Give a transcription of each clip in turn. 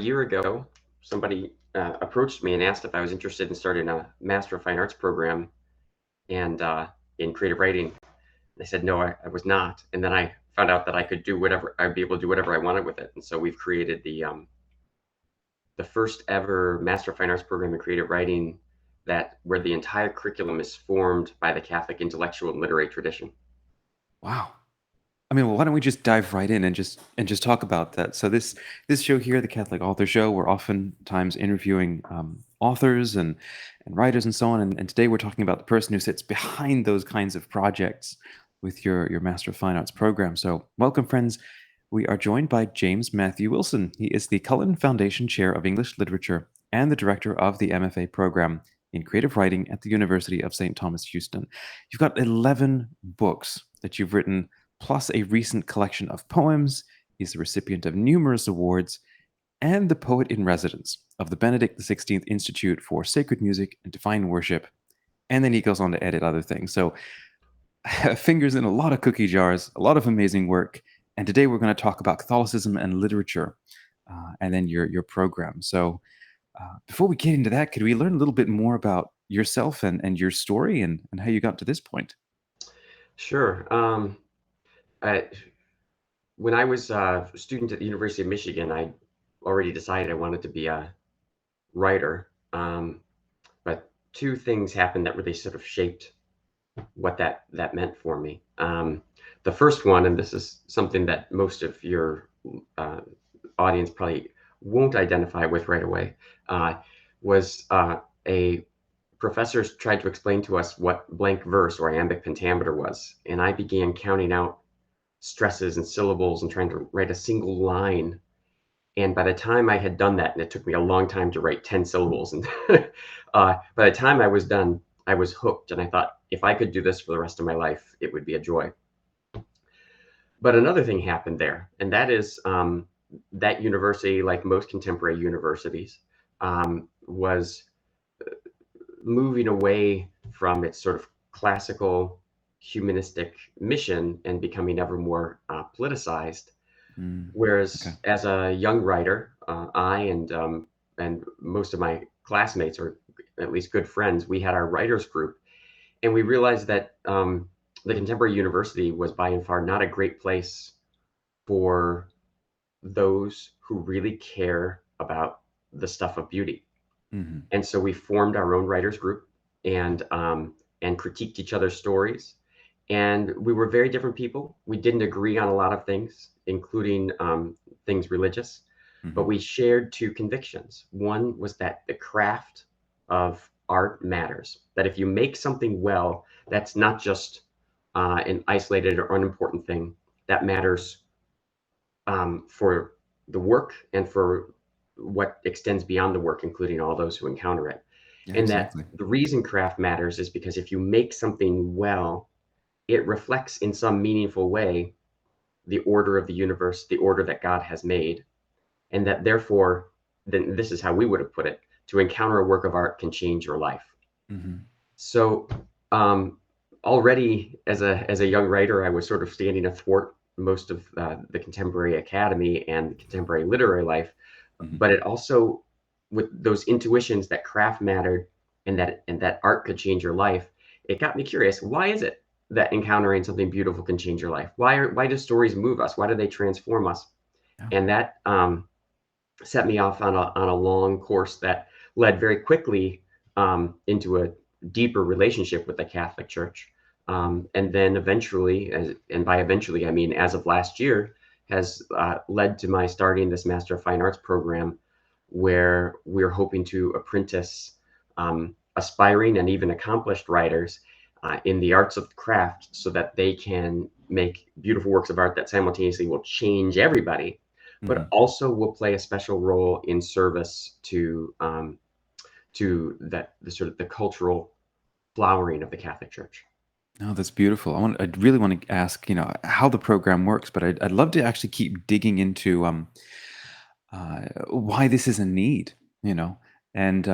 year ago, somebody approached me and asked if I was interested in starting a Master of Fine Arts program and in creative writing. I said no, I was not. And then I found out that I could do whatever I'd be able to do whatever I wanted with it. And so we've created the first ever Master of Fine Arts program in creative writing that where the entire curriculum is formed by the Catholic intellectual and literary tradition. Wow. I mean, well, why don't we just dive right in and just talk about that? So this show here, the Catholic Author Show, we're oftentimes interviewing authors and writers and so on. And today we're talking about the person who sits behind those kinds of projects with your Master of Fine Arts program. So welcome, friends. We are joined by James Matthew Wilson. He is the Cullen Foundation Chair of English Literature and the director of the MFA program in creative writing at the University of St. Thomas, Houston. You've got 11 books that you've written plus a recent collection of poems. He's the recipient of numerous awards and the poet in residence of the Benedict XVI Institute for Sacred Music and Divine Worship. And then he goes on to edit other things. So, fingers in a lot of cookie jars, a lot of amazing work. And today we're going to talk about Catholicism and literature, and then your program. So, before we get into that, could we learn a little bit more about yourself and your story and how you got to this point? Sure. I, when I was a student at the University of Michigan, I already decided I wanted to be a writer. But two things happened that really sort of shaped what that meant for me. The first one, and this is something that most of your uh, audience probably won't identify with right away, uh, was a professor tried to explain to us what blank verse or iambic pentameter was, and I began counting out stresses and syllables and trying to write a single line. And by the time I had done that, and it took me a long time to write 10 syllables, and by the time I was done, I was hooked. And I thought, if I could do this for the rest of my life, it would be a joy. But another thing happened there, and that is that university, like most contemporary universities, was moving away from its sort of classical humanistic mission and becoming ever more politicized. Mm, Whereas okay. as a young writer, I and most of my classmates, or at least good friends, we had our writers group, and we realized that the contemporary university was by and far not a great place for those who really care about the stuff of beauty. Hmm. And so we formed our own writers group and and critiqued each other's stories. And we were very different people. We didn't agree on a lot of things, including things religious, but Hmm. we shared two convictions. One was that the craft of art matters. That if you make something well, that's not just an isolated or unimportant thing. That matters for the work and for what extends beyond the work, including all those who encounter it. Yeah, And that exactly. the reason craft matters is because if you make something well, it reflects in some meaningful way the order of the universe, the order that God has made. And that therefore, then this is how we would have put it, to encounter a work of art can change your life. Hmm. So um, already as a young writer, I was sort of standing athwart most of the contemporary academy and contemporary literary life, Hmm. but it also with those intuitions that craft mattered and that art could change your life. It got me curious. Why is it that encountering something beautiful can change your life? Why do stories move us? Why do they transform us? Yeah. And that set me off on a long course that led very quickly into a deeper relationship with the Catholic Church. And then eventually, and by eventually, I mean as of last year, has led to my starting this Master of Fine Arts program where we're hoping to apprentice aspiring and even accomplished writers in the arts of the craft so that they can make beautiful works of art that simultaneously will change everybody but Hmm. also will play a special role in service to that the sort of the cultural flowering of the Catholic Church. No, that's beautiful. I really want to ask, how the program works, but I'd love to actually keep digging into why this is a need, you know, and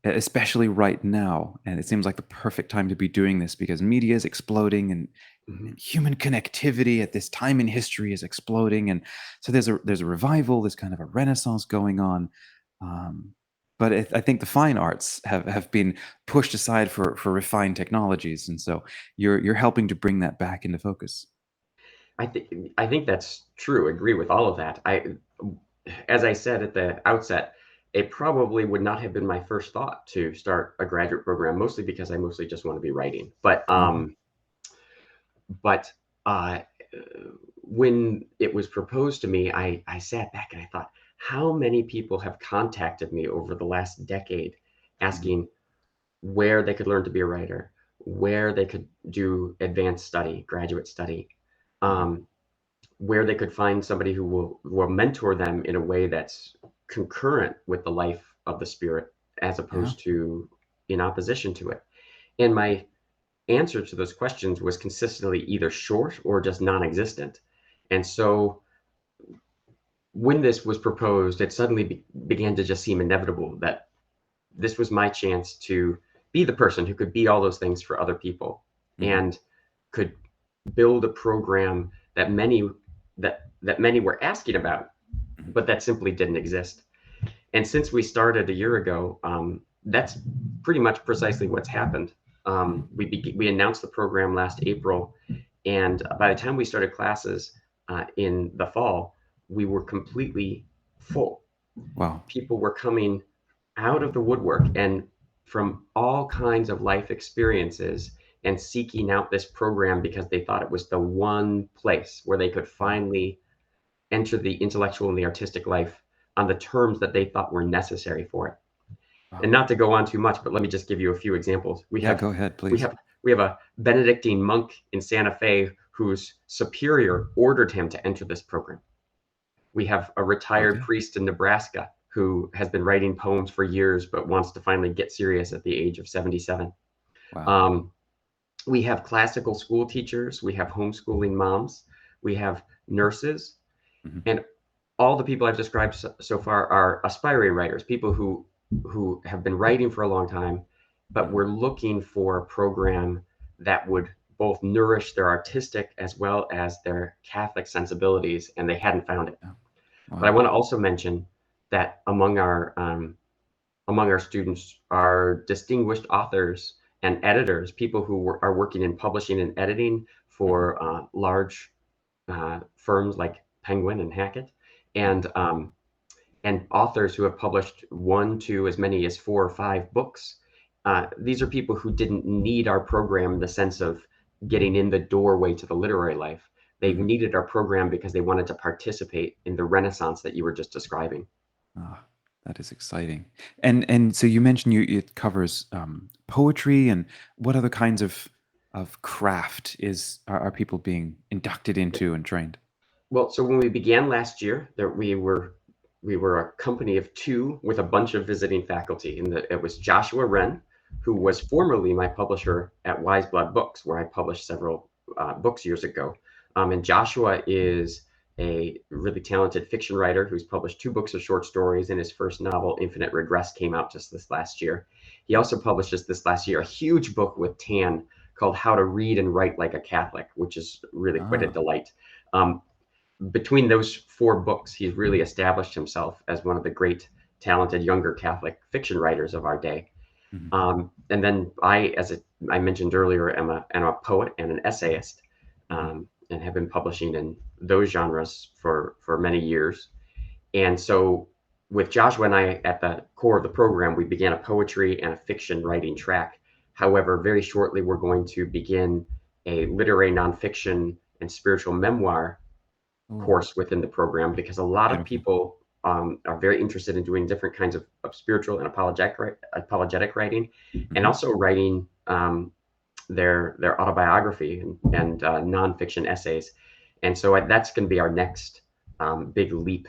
especially right now. And it seems like the perfect time to be doing this because media is exploding, and Mhm. human connectivity at this time in history is exploding, and so there's a revival, there's kind of a renaissance going on. um, but I think the fine arts have been pushed aside for refined technologies, and so you're helping to bring that back into focus. I think that's true. Agree with all of that. As I said at the outset, it probably would not have been my first thought to start a graduate program, mostly because I mostly just want to be writing. Okay. But uh, when it was proposed to me, I sat back and I thought, how many people have contacted me over the last decade Mhm. asking where they could learn to be a writer, where they could do advanced study, graduate study, Mhm. um, where they could find somebody who will mentor them in a way that's concurrent with the life of the spirit as Yeah. opposed to in opposition to it. And my answer to those questions was consistently either short or just non-existent. And so when this was proposed, it suddenly began to just seem inevitable that this was my chance to be the person who could be all those things for other people Mhm. and could build a program that many were asking about, Mhm. but that simply didn't exist. And since we started a year ago, that's pretty much precisely what's happened. Mhm. We announced the program last April, and by the time we started classes in the fall, we were completely full. Wow. People were coming out of the woodwork and from all kinds of life experiences and seeking out this program because they thought it was the one place where they could Mhm. finally enter the intellectual and the artistic life on the terms that they thought were necessary for it. And Wow. not to go on too much, but let me just give you a few examples. We Yeah, have go ahead, we please. have we have a Benedictine monk in Santa Fe whose superior ordered him to enter this program. We have a retired Okay. priest in Nebraska who has been writing poems for years but wants to finally get serious at the age of 77. Wow. Um, we have classical school teachers, we have homeschooling moms, we have nurses, Mhm. and all the people I've described so far are aspiring writers, people who have been writing for a long time, but Mhm. we're looking for a program that would both nourish their artistic as well as their Catholic sensibilities, and they hadn't found it. Yeah. But I Wow. want to also mention that among our students are distinguished authors and editors, people who are working in publishing and editing Mhm. for large firms like Penguin and Hackett, Mhm. and authors who have published one to as many as 4 or 5 books. These are people who didn't need our program in the sense of getting in the doorway to the literary life. They Mhm. needed our program because they wanted to participate in the renaissance that you were just describing. Ah, that is exciting. And so you mentioned it covers poetry, and what other kinds of craft are people being inducted into and trained? Well, so when we began last year, there we were a company of two with a bunch of visiting faculty, and it was Joshua Wren, who Okay. was formerly my publisher at Wise Blood Books, where I published several books years ago. And Joshua is a really talented fiction writer who's published 2 books of short stories, and his first novel, Infinite Regress, came out just this last year. He Mm. also published just this last year a huge book with Tan called How to Read and Write Like a Catholic, which is really quite a Ah. delight. Um, between those 4 books, he's really established himself as one of the great, talented younger Catholic fiction writers of our day. Mhm. And then I mentioned earlier, am a poet and an essayist, Mhm. and have been publishing in those genres for many years. And so, with Joshua and I at the core of the program, we began a poetry and a fiction writing track. However, very shortly, we're going to begin a literary nonfiction and spiritual memoir Oh, course within the program because a lot of beautiful. people are very interested in doing different kinds of spiritual and apologetic writing, and Mhm. also writing their autobiography and nonfiction essays. And so that's going to be our next big leap.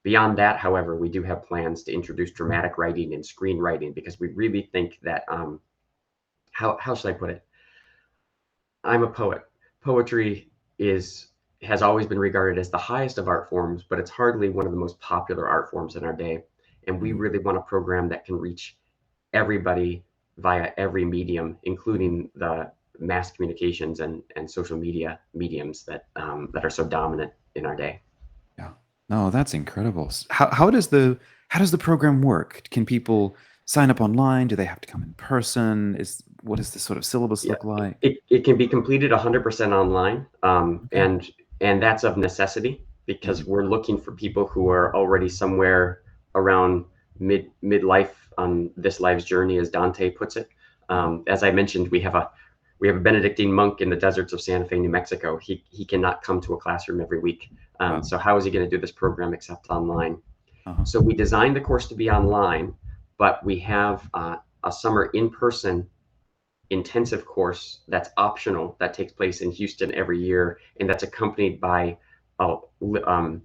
Beyond that, however, we do have plans to introduce dramatic writing and screenwriting because we really think that how should I put it? I'm a poet. Poetry is has always been regarded as the highest of art forms, but it's hardly one of the most popular art forms in our day. And we Mhm. really want a program that can reach everybody via every medium, Mhm. including mass communications and social media mediums that are so dominant in our day. Yeah. No, that's incredible. How does the program work? Can people sign up online? Do they have to come in person? Is what does the sort of syllabus Yeah, look like? it can be completed 100% online, Okay. and that's of necessity because Hmm. we're looking for people who are already somewhere around midlife on this life's journey, as Dante puts it. Hmm. As I mentioned, we have a Benedictine monk in the deserts of Santa Fe, New Mexico. He cannot come to a classroom every week. Wow. So how is he going to do this program except online? Uh-huh. So we designed the course to be online, but we have a summer in-person intensive course that's optional that takes place in Houston every year, and that's accompanied by a, um,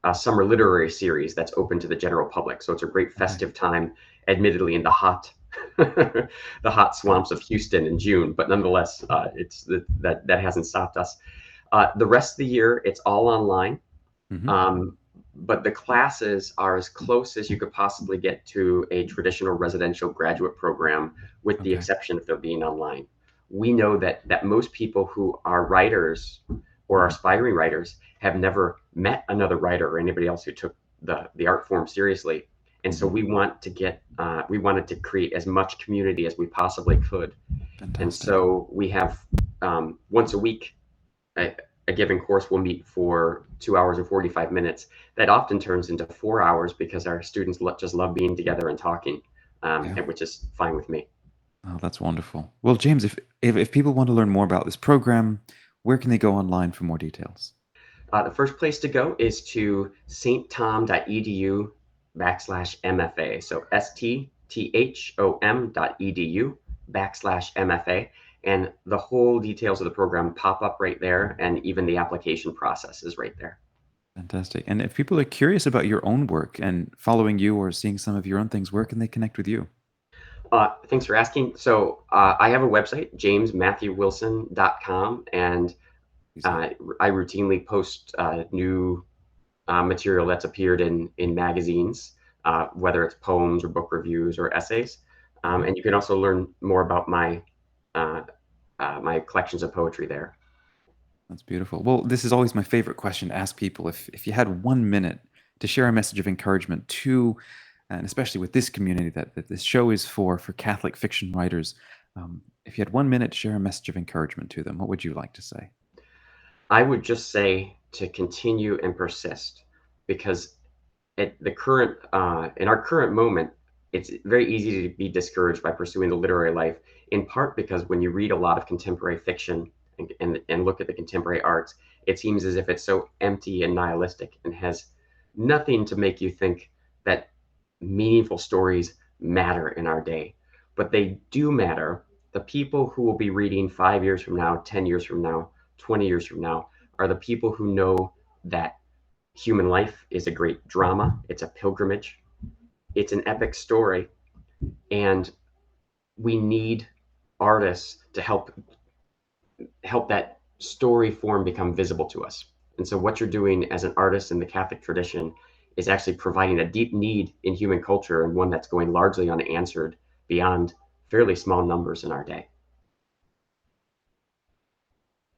a summer literary series that's open to the general public. So it's a great Okay. festive time, admittedly in the hot, the hot Wow. swamps of Houston in June, but nonetheless, that hasn't stopped us. The rest of the year, it's all online. Hmm. Um, but the classes are as close as you could possibly get to a traditional residential graduate program, with the Okay. exception of them being online. We know that most people who are writers or are Hmm. aspiring writers have never met another writer or anybody else who took the art form seriously. And so Hmm. we wanted to create as much community as we possibly could. And Fantastic. so we have once a week a, a given course will meet for 2 hours and 45 minutes. That often turns into 4 hours because our students just love being together and talking, Yeah. which is fine with me. Oh, that's wonderful. Well, James, if people want to learn more about this program, where can they go online for more details? The first place to go is to stthom.edu/MFA. So stthom.edu/MFA. And the whole details of the program pop up right there. And even the application process is right there. Fantastic. And if people are curious about your own work and following you or seeing some of your own things, where can they connect with you? Thanks for asking. So I have a website, jamesmatthewwilson.com, and Easy. uh, I routinely post new material that's appeared in magazines, whether it's poems or book reviews or essays. Uh-huh. And you can also learn more about uh, my collections of poetry there. That's beautiful. Well, this is always my favorite question to ask people. If you had 1 minute to share a message of encouragement to, and especially with this community that this show is for Catholic fiction writers, if you had 1 minute to share a message of encouragement to them, what would you like to say? I would just say to continue and persist, because in our current moment, it's very easy to be discouraged by pursuing the literary life. In part because when you read a lot of contemporary fiction and look at the contemporary arts, it seems as if it's so empty and nihilistic and has nothing to make you think that meaningful stories matter in our day. But they do matter. The people who will be reading 5 years from now, 10 years from now, 20 years from now are the people who know that human life is a great drama, it's a pilgrimage, it's an epic story, and we need artists to help that story form become visible to us. And so what you're doing as an artist in the Catholic tradition is actually providing a deep need in human culture, and one that's going largely unanswered beyond fairly small numbers in our day.